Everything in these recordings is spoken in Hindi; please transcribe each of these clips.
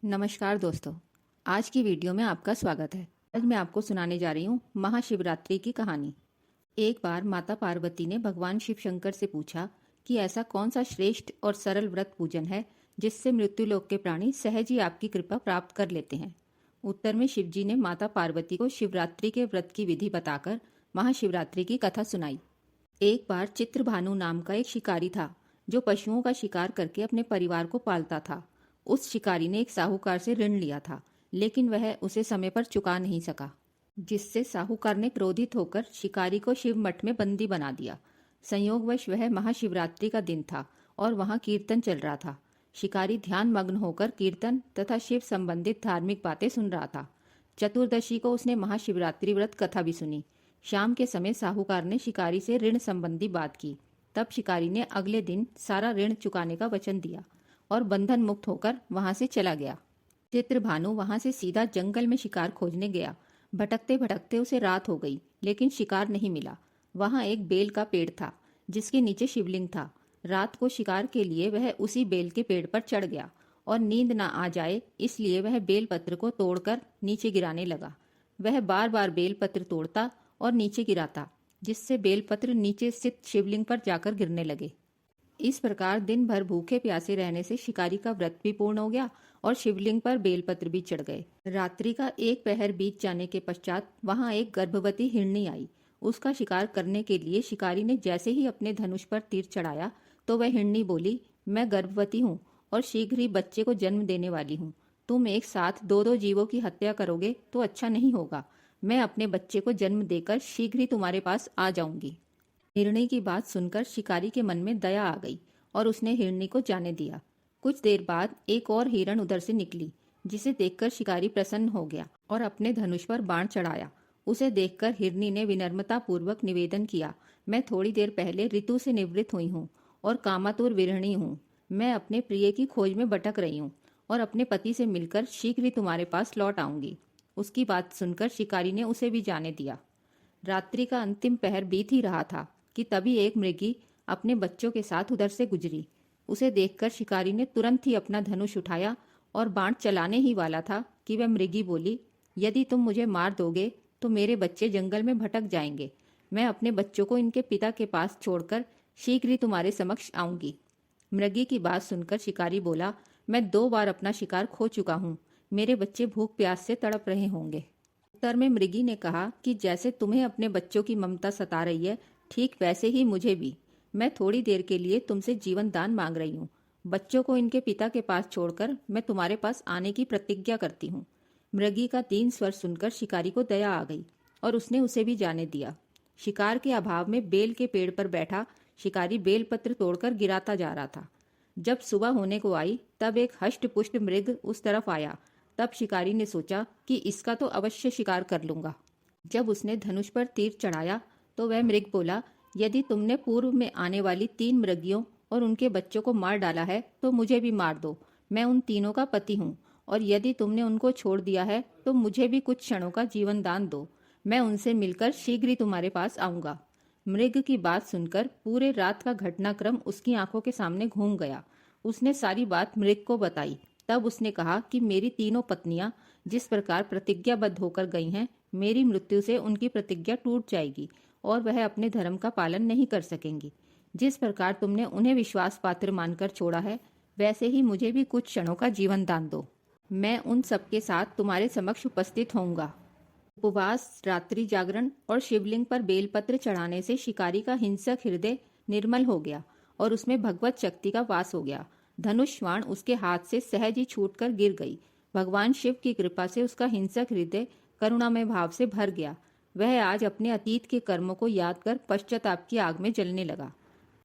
नमस्कार दोस्तों, आज की वीडियो में आपका स्वागत है। आज मैं आपको सुनाने जा रही हूँ महाशिवरात्रि की कहानी। एक बार माता पार्वती ने भगवान शिव शंकर से पूछा कि ऐसा कौन सा श्रेष्ठ और सरल व्रत पूजन है जिससे मृत्युलोक के प्राणी सहज ही आपकी कृपा प्राप्त कर लेते हैं। उत्तर में शिव जी ने माता पार्वती को शिवरात्रि के व्रत की विधि बताकर महाशिवरात्रि की कथा सुनाई। एक बार चित्रभानु नाम का एक शिकारी था जो पशुओं का शिकार करके अपने परिवार को पालता था। उस शिकारी ने एक साहूकार से ऋण लिया था, लेकिन वह उसे समय पर चुका नहीं सका, जिससे साहूकार ने क्रोधित होकर शिकारी को शिव मठ में बंदी बना दिया। संयोगवश वह महाशिवरात्रि का दिन था और वहां कीर्तन चल रहा था। शिकारी ध्यान मग्न होकर कीर्तन तथा शिव संबंधित धार्मिक बातें सुन रहा था। चतुर्दशी को उसने महाशिवरात्रि व्रत कथा भी सुनी। शाम के समय साहूकार ने शिकारी से ऋण संबंधी बात की। तब शिकारी ने अगले दिन सारा ऋण चुकाने का वचन दिया और बंधन मुक्त होकर वहां से चला गया। चित्रभानु वहां से सीधा जंगल में शिकार खोजने गया। भटकते भटकते उसे रात हो गई, लेकिन शिकार नहीं मिला। वहां एक बेल का पेड़ था जिसके नीचे शिवलिंग था। रात को शिकार के लिए वह उसी बेल के पेड़ पर चढ़ गया और नींद न आ जाए इसलिए वह बेल पत्र को तोड़कर नीचे गिराने लगा। वह बार बार बेल पत्र तोड़ता और नीचे गिराता, जिससे बेल पत्र नीचे स्थित शिवलिंग पर जाकर गिरने लगे। इस प्रकार दिन भर भूखे प्यासे रहने से शिकारी का व्रत भी पूर्ण हो गया और शिवलिंग पर बेलपत्र भी चढ़ गए। रात्रि का एक पहर बीत जाने के पश्चात वहां एक गर्भवती हिरनी आई। उसका शिकार करने के लिए शिकारी ने जैसे ही अपने धनुष पर तीर चढ़ाया तो वह हिरनी बोली, मैं गर्भवती हूँ और शीघ्र ही बच्चे को जन्म देने वाली हूँ। तुम एक साथ दो दो जीवों की हत्या करोगे तो अच्छा नहीं होगा। मैं अपने बच्चे को जन्म देकर शीघ्र ही तुम्हारे पास आ जाऊंगी। हिरणी की बात सुनकर शिकारी के मन में दया आ गई और उसने हिरणी को जाने दिया। कुछ देर बाद एक और हिरण उधर से निकली, जिसे देखकर शिकारी प्रसन्न हो गया और अपने धनुष पर बाण चढ़ाया। उसे देखकर हिरणी ने विनम्रता पूर्वक निवेदन किया, मैं थोड़ी देर पहले ऋतु से निवृत्त हुई हूँ और कामातुर विरहिणी हूँ। मैं अपने प्रिय की खोज में भटक रही हूँ और अपने पति से मिलकर शीघ्र ही तुम्हारे पास लौट आऊंगी। उसकी बात सुनकर शिकारी ने उसे भी जाने दिया। रात्रि का अंतिम पहर बीत ही रहा था कि तभी एक मृगी अपने बच्चों के साथ उधर से गुजरी। उसे देखकर शिकारी ने तुरंत ही अपना धनुष उठाया और बाण चलाने ही वाला था कि वह मृगी बोली, यदि तुम मुझे मार दोगे तो मेरे बच्चे जंगल में भटक जाएंगे। मैं अपने बच्चों को इनके पिता के पास छोड़कर शीघ्र ही तुम्हारे समक्ष आऊंगी। मृगी की बात सुनकर शिकारी बोला, मैं 2 बार अपना शिकार खो चुका हूँ। मेरे बच्चे भूख प्यास से तड़प रहे होंगे। उत्तर में मृगी ने कहा कि जैसे तुम्हें अपने बच्चों की ममता सता रही है, ठीक वैसे ही मुझे भी। मैं थोड़ी देर के लिए तुमसे जीवन दान मांग रही हूँ। बच्चों को इनके पिता के पास छोड़कर मैं तुम्हारे पास आने की प्रतिज्ञा करती हूँ। मृगी का 3 स्वर सुनकर शिकारी को दया आ गई और उसने उसे भी जाने दिया। शिकार के अभाव में बेल के पेड़ पर बैठा शिकारी बेलपत्र तोड़कर गिराता जा रहा था। जब सुबह होने को आई तब एक हष्ट पुष्ट मृग उस तरफ आया। तब शिकारी ने सोचा कि इसका तो अवश्य शिकार कर लूंगा। जब उसने धनुष पर तीर चढ़ाया तो वह मृग बोला, यदि तुमने पूर्व में आने वाली 3 मृगियों और उनके बच्चों को मार डाला है तो मुझे भी मार दो। मैं उन तीनों का पति हूँ और यदि तुमने उनको छोड़ दिया है तो मुझे भी कुछ क्षणों का जीवन दान दो। मैं उनसे मिलकर शीघ्र ही तुम्हारे पास आऊंगा। मृग की बात सुनकर पूरे रात का घटनाक्रम उसकी आंखों के सामने घूम गया। उसने सारी बात मृग को बताई। तब उसने कहा कि मेरी तीनों पत्नियां जिस प्रकार प्रतिज्ञाबद्ध होकर गई हैं, मेरी मृत्यु से उनकी प्रतिज्ञा टूट जाएगी और वह अपने धर्म का पालन नहीं कर सकेंगी। जिस प्रकार तुमने उन्हें विश्वास पात्र मानकर छोड़ा है, वैसे ही मुझे भी कुछ क्षणों का जीवन दान दो। मैं उन सबके साथ तुम्हारे समक्ष उपस्थित होऊंगा। उपवास, रात्रि जागरण और शिवलिंग पर बेलपत्र चढ़ाने से शिकारी का हिंसक हृदय निर्मल हो गया और उसमें भगवत शक्ति का वास हो गया। धनुष बाण उसके हाथ से सहज ही छूटकर गिर गई। भगवान शिव की कृपा से उसका हिंसक हृदय करुणामय भाव से भर गया। वह आज अपने अतीत के कर्मों को याद कर पश्चाताप की आग में जलने लगा।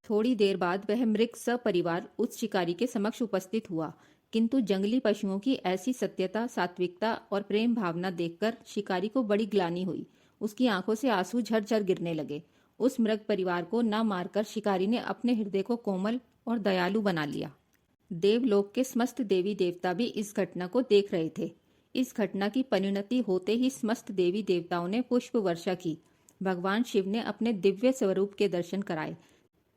थोड़ी देर बाद वह मृग सपरिवार उस शिकारी के समक्ष उपस्थित हुआ, किंतु जंगली पशुओं की ऐसी सत्यता, सात्विकता और प्रेम भावना देखकर शिकारी को बड़ी ग्लानि हुई। उसकी आंखों से आंसू झरझर गिरने लगे। उस मृग परिवार को न मारकर शिकारी ने अपने हृदय को कोमल और दयालु बना लिया। देवलोक के समस्त देवी देवता भी इस घटना को देख रहे थे। इस घटना की परिणति होते ही समस्त देवी देवताओं ने पुष्प वर्षा की। भगवान शिव ने अपने दिव्य स्वरूप के दर्शन कराए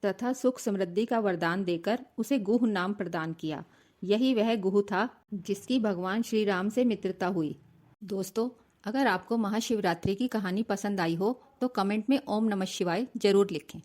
तथा सुख समृद्धि का वरदान देकर उसे गुह नाम प्रदान किया। यही वह गुह था जिसकी भगवान श्री राम से मित्रता हुई। दोस्तों, अगर आपको महाशिवरात्रि की कहानी पसंद आई हो तो कमेंट में ओम नमः शिवाय जरूर लिखें।